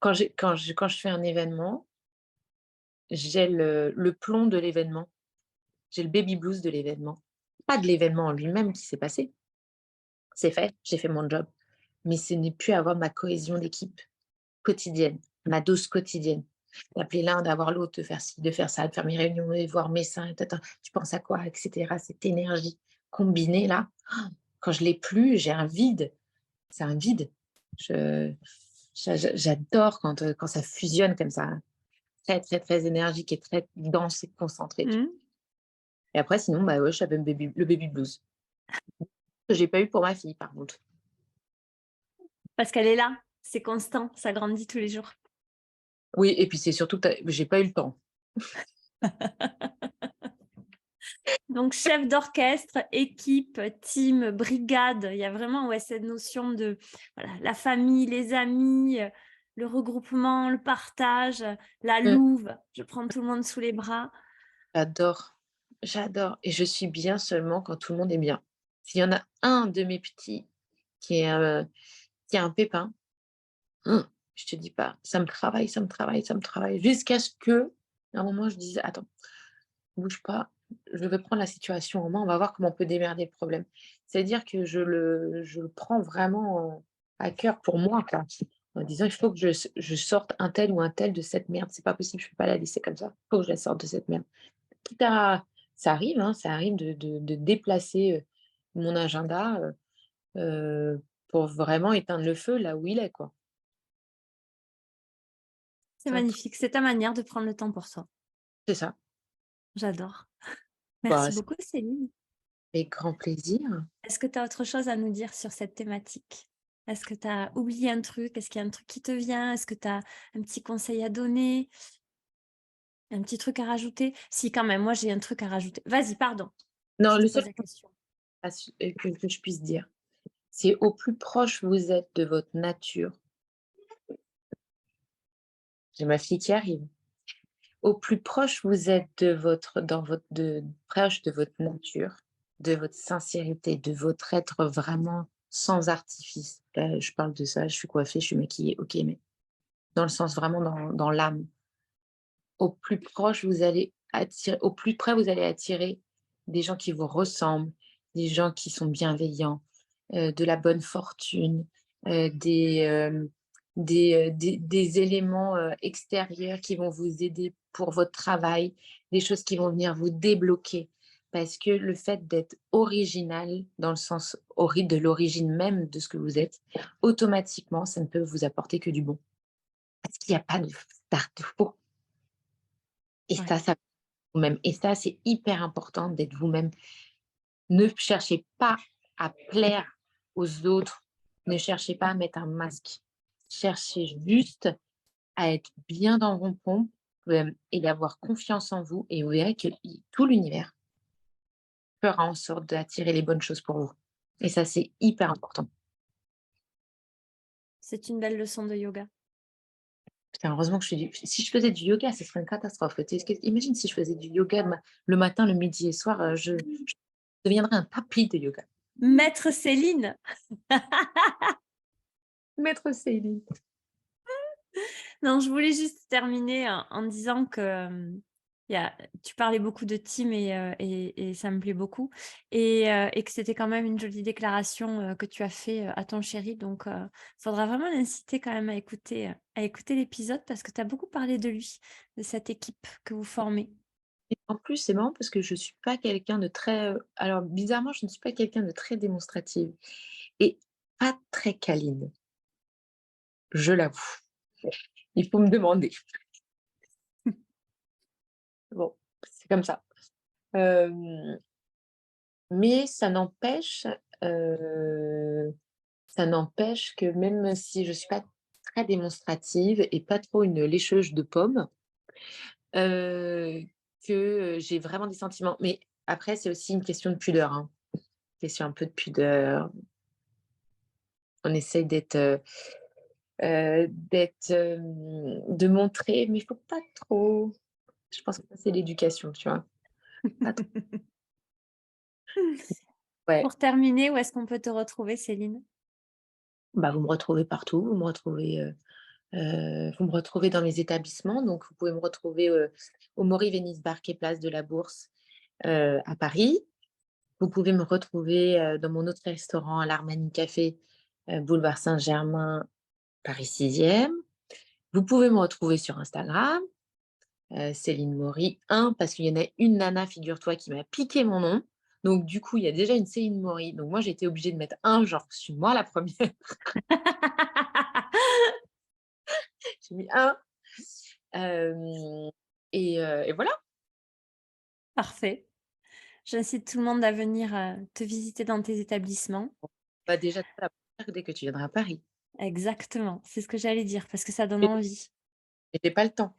quand je fais un événement, j'ai le plomb de l'événement, j'ai le baby blues de l'événement. Pas de l'événement en lui-même qui s'est passé, c'est fait, j'ai fait mon job, mais ce n'est plus avoir ma cohésion d'équipe quotidienne, ma dose quotidienne. D'appeler l'un, d'avoir l'autre, de faire ci, de faire ça, de faire mes réunions et voir mes seins et tu penses à quoi? Et cetera. Cette énergie combinée là, quand je l'ai plus, j'ai un vide. C'est un vide. Je j'adore quand ça fusionne comme ça, très, très, très énergique et très dense et concentré, tu vois? Mmh. Et après sinon, bah, ouais, j'avais le baby blues, que j'ai pas eu pour ma fille par contre. Parce qu'elle est là, c'est constant, ça grandit tous les jours. Oui et puis c'est surtout que j'ai pas eu le temps. Donc chef d'orchestre, équipe, team, brigade, il y a vraiment, ouais, cette notion de, voilà, la famille, les amis, le regroupement, le partage, la Mmh. louve, je prends tout le monde sous les bras. J'adore, j'adore et je suis bien seulement quand tout le monde est bien. S'il y en a un de mes petits qui est, qui a un pépin, je te dis pas, ça me travaille, ça me travaille, ça me travaille jusqu'à ce qu'à un moment je dise: «Attends, bouge pas, je vais prendre la situation en main, on va voir comment on peut démerder le problème». C'est-à-dire que je le prends vraiment, à cœur pour moi, quoi, en disant: «Il faut que je sorte un tel ou un tel de cette merde, c'est pas possible, je peux pas la laisser comme ça, il faut que je la sorte de cette merde». Quitte à ça arrive, hein, ça arrive de déplacer, mon agenda, pour vraiment éteindre le feu là où il est, quoi. C'est magnifique, c'est ta manière de prendre le temps pour toi. C'est ça. J'adore. Bah, Merci c'est beaucoup Céline. avec grand plaisir. Est-ce que tu as autre chose à nous dire sur cette thématique? Est-ce que tu as oublié un truc? Est-ce qu'il y a un truc qui te vient? Est-ce que tu as un petit conseil à donner? Un petit truc à rajouter? Si quand même, moi j'ai un truc à rajouter. Vas-y, pardon, Non, je te le pose seul la question. que je puisse dire, c'est au plus proche vous êtes de votre nature, j'ai ma fille qui arrive. Au plus proche vous êtes de votre dans votre de proche de votre nature, de votre sincérité, de votre être vraiment sans artifice. Là, je parle de ça, je suis coiffée, je suis maquillée, OK, mais dans le sens vraiment dans l'âme. Au plus proche, vous allez attirer au plus près, vous allez attirer des gens qui vous ressemblent, des gens qui sont bienveillants, de la bonne fortune, des éléments, extérieurs qui vont vous aider pour votre travail, des choses qui vont venir vous débloquer. Parce que le fait d'être original, dans le sens de l'origine même de ce que vous êtes, automatiquement, ça ne peut vous apporter que du bon. Parce qu'il y a pas de garde-fou et Ouais. ça vous-même et ça, c'est hyper important d'être vous-même. Ne cherchez pas à plaire aux autres, ne cherchez pas à mettre un masque. Cherchez juste à être bien dans vos pompes, et d'avoir confiance en vous et vous verrez que i tout l'univers fera en sorte d'attirer les bonnes choses pour vous et ça, c'est hyper important. C'est une belle leçon de yoga. Putain, heureusement que je fais du si je faisais du yoga, ce serait une catastrophe. Tu sais, imagine si je faisais du yoga le matin, le midi et le soir, je deviendrais un tapis de yoga. Maître Céline! Maître Céline. Non, je voulais juste terminer en disant que, il y a tu parlais beaucoup de team et ça me plaît beaucoup et que c'était quand même une jolie déclaration, que tu as fait, à ton chéri donc faudra vraiment l'inciter quand même à écouter l'épisode parce que tu as beaucoup parlé de lui, de cette équipe que vous formez. Et en plus, c'est marrant parce que je suis pas quelqu'un de très, alors bizarrement, je ne suis pas quelqu'un de très démonstrative et pas très câline, je l'avoue. Il faut me demander. Bon, c'est comme ça. Hem, mais heu, ça n'empêche que même si je suis pas très démonstrative et pas trop une lécheuse de pommes, heu, que, j'ai vraiment des sentiments. Mais après, c'est aussi une question de pudeur, hein. Question un peu de pudeur. On essaye de montrer, mais il faut pas trop. Je pense que ça, c'est l'éducation, tu vois? Pas trop. Ouais, Pour terminer, où est-ce qu'on peut te retrouver, Céline? bah, vous me retrouvez partout, vous me retrouvez dans mes établissements, donc vous pouvez me retrouver, au Maury Venice Bar qui est place de la Bourse, à Paris. Vous pouvez me retrouver, dans mon autre restaurant à l'Armani Café, boulevard Saint-Germain, Paris 6e. Vous pouvez me retrouver sur Instagram, Céline Maury 1 parce qu'il y en a une nana, figure-toi, qui m'a piqué mon nom. Donc du coup, il y a déjà une Céline Maury. Donc moi, j'ai été obligée de mettre 1, genre, je suis moi la première. J'ai mis 1. Et voilà. Parfait. J'incite tout le monde à venir, te visiter dans tes établissements. Bah, déjà, toi la première dès que tu viendras à Paris. Exactement, c'est ce que j'allais dire parce que ça donne Mais envie. j'ai pas le temps.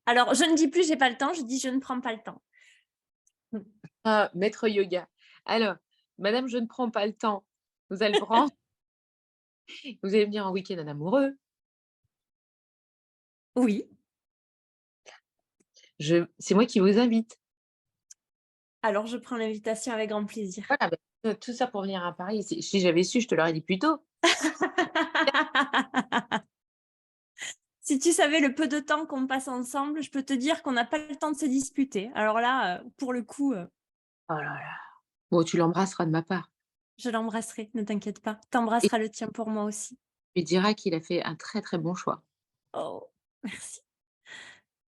Alors, je ne dis plus: «J'ai pas le temps», je dis: «Je ne prends pas le temps». Mmh. Ah, maître yoga. Alors, madame, je ne prends pas le temps. Vous allez prendre vous allez venir en week-end en amoureux. Oui, C'est moi qui vous invite. alors je prends l'invitation avec grand plaisir. Voilà, bah, tout ça pour venir à Paris. Si j'avais su, je te l'aurais dit plus tôt. Si tu savais le peu de temps qu'on passe ensemble, je peux te dire qu'on n'a pas le temps de se disputer. Alors là, pour le coup, Oh là là. Bon, tu l'embrasseras de ma part je l'embrasserai, ne t'inquiète pas. Tu et embrasseras le tien pour moi aussi. tu lui diras qu'il a fait un très, très bon choix. Oh, merci.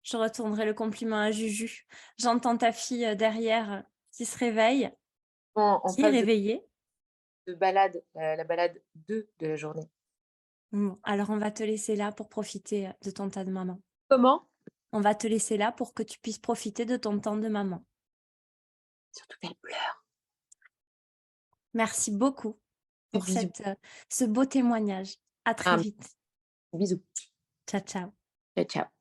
Je retournerai le compliment à Juju. J'entends ta fille, derrière, qui se réveille, En qui est face réveillée. de balade, la balade 2 de la journée. Bon, alors on va te laisser là pour profiter, de ton tas de maman. Comment? On va te laisser là pour que tu puisses profiter de ton temps de maman. Surtout qu'elle pleure. Merci beaucoup pour Bisous. ce beau témoignage. À très Ah, vite. bisous. Ciao, ciao. Ciao, ciao.